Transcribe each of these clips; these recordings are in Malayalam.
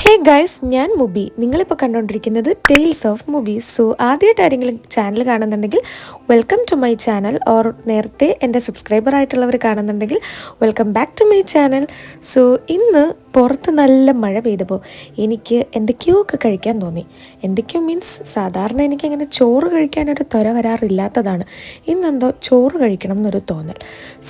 ഹേ ഗൈസ്, ഞാൻ മുബി. നിങ്ങളിപ്പോൾ കണ്ടുകൊണ്ടിരിക്കുന്നത് ടെയിൽസ് ഓഫ് മൂവീസ്. സോ ആദ്യമായിട്ട് ആരെങ്കിലും ചാനൽ കാണുന്നുണ്ടെങ്കിൽ welcome to my channel. Or നേരത്തെ എൻ്റെ സബ്സ്ക്രൈബർ ആയിട്ടുള്ളവർ കാണുന്നുണ്ടെങ്കിൽ welcome back to my channel. So ഇന്ന് പുറത്ത് നല്ല മഴ പെയ്തപ്പോൾ എനിക്ക് എന്തൊക്കെയോ ഒക്കെ കഴിക്കാൻ തോന്നി. എന്തൊക്കെയോ മീൻസ് സാധാരണ എനിക്കങ്ങനെ ചോറ് കഴിക്കാനൊരു ത്വര വരാറില്ലാത്തതാണ്. ഇന്നെന്തോ ചോറ് കഴിക്കണം എന്നൊരു തോന്നൽ.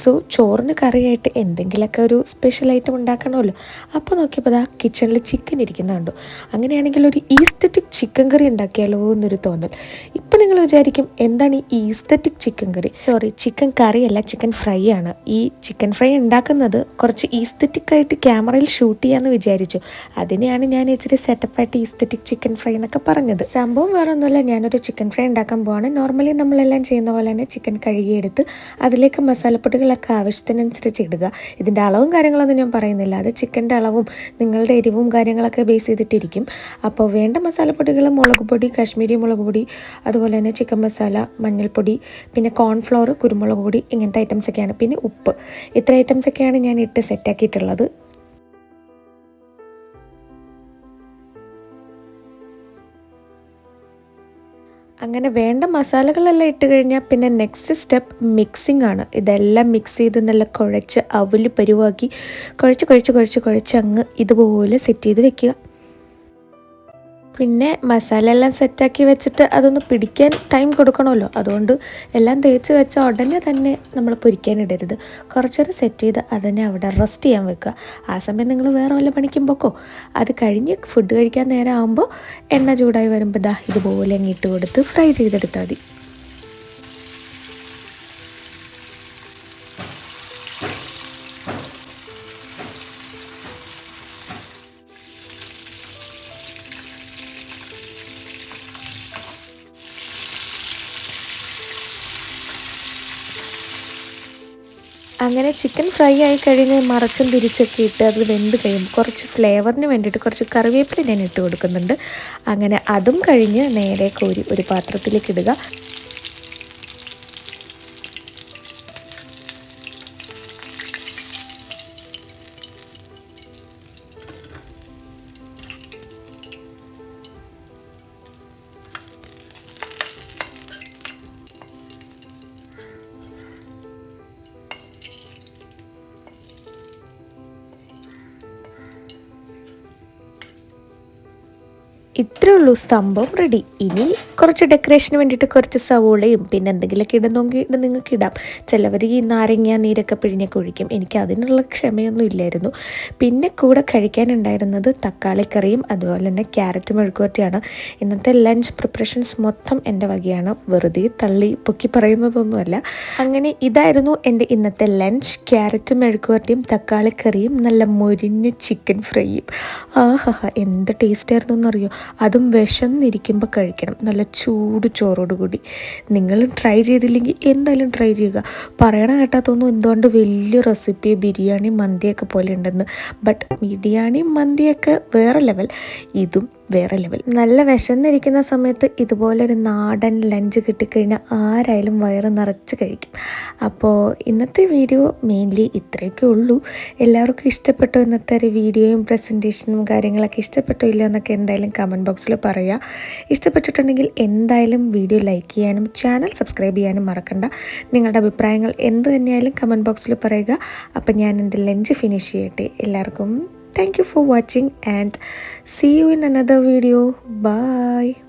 സോ ചോറിന് കറിയായിട്ട് എന്തെങ്കിലുമൊക്കെ ഒരു സ്പെഷ്യൽ ഐറ്റം ഉണ്ടാക്കണമല്ലോ. അപ്പോൾ നോക്കിയപ്പോൾ ദാ കിച്ചണിൽ ചിക്കൻ ഇരിക്കുന്ന കണ്ടു. അങ്ങനെയാണെങ്കിൽ ഒരു ഈസ്തറ്റിക് ചിക്കൻ കറി ഉണ്ടാക്കിയാലോ എന്നൊരു തോന്നൽ. ഇപ്പം നിങ്ങൾ വിചാരിക്കും എന്താണ് ഈ ഈസ്തറ്റിക് ചിക്കൻ കറി? സോറി, ചിക്കൻ കറിയല്ല, ചിക്കൻ ഫ്രൈ ആണ്. ഈ ചിക്കൻ ഫ്രൈ ഉണ്ടാക്കുന്നത് കുറച്ച് ഈസ്തറ്റിക് ആയിട്ട് ക്യാമറയിൽ ഷൂട്ട് ചെയ്യാമെന്ന് വിചാരിച്ചു. അതിനെയാണ് ഞാൻ ഇച്ചിരി സെറ്റപ്പായിട്ട് ഈസ്തറ്റിക് ചിക്കൻ ഫ്രൈ എന്നൊക്കെ പറഞ്ഞത്. സംഭവം വേറെ ഒന്നുമില്ല, ഞാനൊരു ചിക്കൻ ഫ്രൈ ഉണ്ടാക്കാൻ പോവാണ്. നോർമലി നമ്മളെല്ലാം ചെയ്യുന്ന പോലെ തന്നെ ചിക്കൻ കഴുകിയെടുത്ത് അതിലേക്ക് മസാലപ്പൊടികളൊക്കെ ആവശ്യത്തിനനുസരിച്ച് ഇടുക. ഇതിൻ്റെ അളവും കാര്യങ്ങളൊന്നും ഞാൻ പറയുന്നില്ല, അത് ചിക്കൻ്റെ അളവും നിങ്ങളുടെ എരിവും കാര്യങ്ങളൊക്കെ ബേസ് ചെയ്തിട്ടിരിക്കും. അപ്പോൾ വേണ്ട മസാലപ്പൊടികൾ മുളക് പൊടി, കാശ്മീരി മുളക് പൊടി, അതുപോലെ തന്നെ ചിക്കൻ മസാല, മഞ്ഞൾപ്പൊടി, പിന്നെ കോൺഫ്ലോർ, കുരുമുളക് പൊടി, ഇങ്ങനത്തെ ഐറ്റംസൊക്കെയാണ്. പിന്നെ ഉപ്പ്. ഇത്ര ഐറ്റംസൊക്കെയാണ് ഞാൻ ഇട്ട് സെറ്റാക്കിയിട്ടുള്ളത്. അങ്ങനെ വേണ്ട മസാലകളെല്ലാം ഇട്ട് കഴിഞ്ഞാൽ പിന്നെ നെക്സ്റ്റ് സ്റ്റെപ്പ് മിക്സിംഗ് ആണ്. ഇതെല്ലാം മിക്സ് ചെയ്ത് നല്ല കുഴച്ച് അവല് പരുവാക്കി കുഴച്ച് അങ്ങ് ഇതുപോലെ സെറ്റ് ചെയ്ത് വെക്കുക. പിന്നെ മസാല എല്ലാം സെറ്റാക്കി വെച്ചിട്ട് അതൊന്ന് പിടിക്കാൻ ടൈം കൊടുക്കണമല്ലോ. അതുകൊണ്ട് എല്ലാം തേച്ച് വെച്ച ഉടനെ തന്നെ നമ്മൾ പൊരിക്കാനിടരുത്. കുറച്ചേരം സെറ്റ് ചെയ്ത് അതിനെ അവിടെ റെസ്റ്റ് ചെയ്യാൻ വെക്കുക. ആ സമയം നിങ്ങൾ വേറെ വല്ല പണിക്കും പോക്കോ. അത് കഴിഞ്ഞ് ഫുഡ് കഴിക്കാൻ നേരം ആകുമ്പോൾ എണ്ണ ചൂടായി വരുമ്പോൾ ദാ ഇതുപോലെ അങ്ങ് ഇട്ട് കൊടുത്ത് ഫ്രൈ ചെയ്തെടുത്താൽ മതി. അങ്ങനെ ചിക്കൻ ഫ്രൈ ആയി കഴിഞ്ഞ് മറച്ചും തിരിച്ചൊക്കെ ഇട്ട് അത് വെന്ത് കഴിയുമ്പോൾ കുറച്ച് ഫ്ലേവറിന് വേണ്ടിയിട്ട് കുറച്ച് കറിവേപ്പില ഞാൻ ഇട്ട് കൊടുക്കുന്നുണ്ട്. അങ്ങനെ അതും കഴിഞ്ഞ് നേരെ കോരി ഒരു പാത്രത്തിലേക്ക് ഇടുക. ഇത്രേ ഉള്ളൂ, സംഭവം റെഡി. ഇനി കുറച്ച് ഡെക്കറേഷന് വേണ്ടിയിട്ട് കുറച്ച് സവോളയും പിന്നെ എന്തെങ്കിലുമൊക്കെ ഇടുന്നെങ്കിൽ നിങ്ങൾക്ക് ഇടാം. ചിലവർ ഈ നാരങ്ങ നീരൊക്കെ പിഴിഞ്ഞൊക്കെ ഒഴിക്കും. എനിക്ക് അതിനുള്ള ക്ഷമയൊന്നും ഇല്ലായിരുന്നു. പിന്നെ കൂടെ കഴിക്കാനുണ്ടായിരുന്നത് തക്കാളിക്കറിയും അതുപോലെ തന്നെ ക്യാരറ്റ് മെഴുക്കുവരട്ടിയാണ്. ഇന്നത്തെ ലഞ്ച് പ്രിപ്പറേഷൻസ് മൊത്തം എൻ്റെ വകയാണ്, വെറുതെ തള്ളി പൊക്കി പറയുന്നതൊന്നുമല്ല. അങ്ങനെ ഇതായിരുന്നു എൻ്റെ ഇന്നത്തെ ലഞ്ച്. ക്യാരറ്റ് മെഴുക്കുവരട്ടിയും തക്കാളിക്കറിയും നല്ല മൊരിഞ്ഞ ചിക്കൻ ഫ്രൈയും. ആഹാ, എന്ത് ടേസ്റ്റ് ആയിരുന്നു എന്നറിയോ. അതും വിശന്നിരിക്കുമ്പോൾ കഴിക്കണം, നല്ല ചൂട് ചോറോടുകൂടി. നിങ്ങളും ട്രൈ ചെയ്തില്ലെങ്കിൽ എന്തായാലും ട്രൈ ചെയ്യുക. പറയണ കേട്ടാത്തൊന്നും എന്തുകൊണ്ട് വലിയ റെസിപ്പി ബിരിയാണി മന്തിയൊക്കെ പോലെ ഉണ്ടെന്ന്. ബട്ട് ബിരിയാണി മന്തിയൊക്കെ വേറെ ലെവൽ, ഇതും വേറെ ലെവൽ. നല്ല വിശന്നിരിക്കുന്ന സമയത്ത് ഇതുപോലൊരു നാടൻ ലഞ്ച് കിട്ടിക്കഴിഞ്ഞാൽ ആരായാലും വയറ് നിറച്ച് കഴിക്കും. അപ്പോൾ ഇന്നത്തെ വീഡിയോ മെയിൻലി ഇത്രയൊക്കെ ഉള്ളൂ. എല്ലാവർക്കും ഇഷ്ടപ്പെട്ടോ ഇന്നത്തെ ഒരു വീഡിയോയും പ്രസൻറ്റേഷനും കാര്യങ്ങളൊക്കെ? ഇഷ്ടപ്പെട്ടോ ഇല്ല എന്നൊക്കെ എന്തായാലും കമൻറ്റ് ബോക്സിൽ പറയുക. ഇഷ്ടപ്പെട്ടിട്ടുണ്ടെങ്കിൽ എന്തായാലും വീഡിയോ ലൈക്ക് ചെയ്യാനും ചാനൽ സബ്സ്ക്രൈബ് ചെയ്യാനും മറക്കണ്ട. നിങ്ങളുടെ അഭിപ്രായങ്ങൾ എന്ത് തന്നെയായാലും കമൻറ്റ് ബോക്സിൽ പറയുക. അപ്പം ഞാൻ എൻ്റെ ലഞ്ച് ഫിനിഷ് ചെയ്യട്ടെ. എല്ലാവർക്കും thank you for watching and see you in another video. Bye.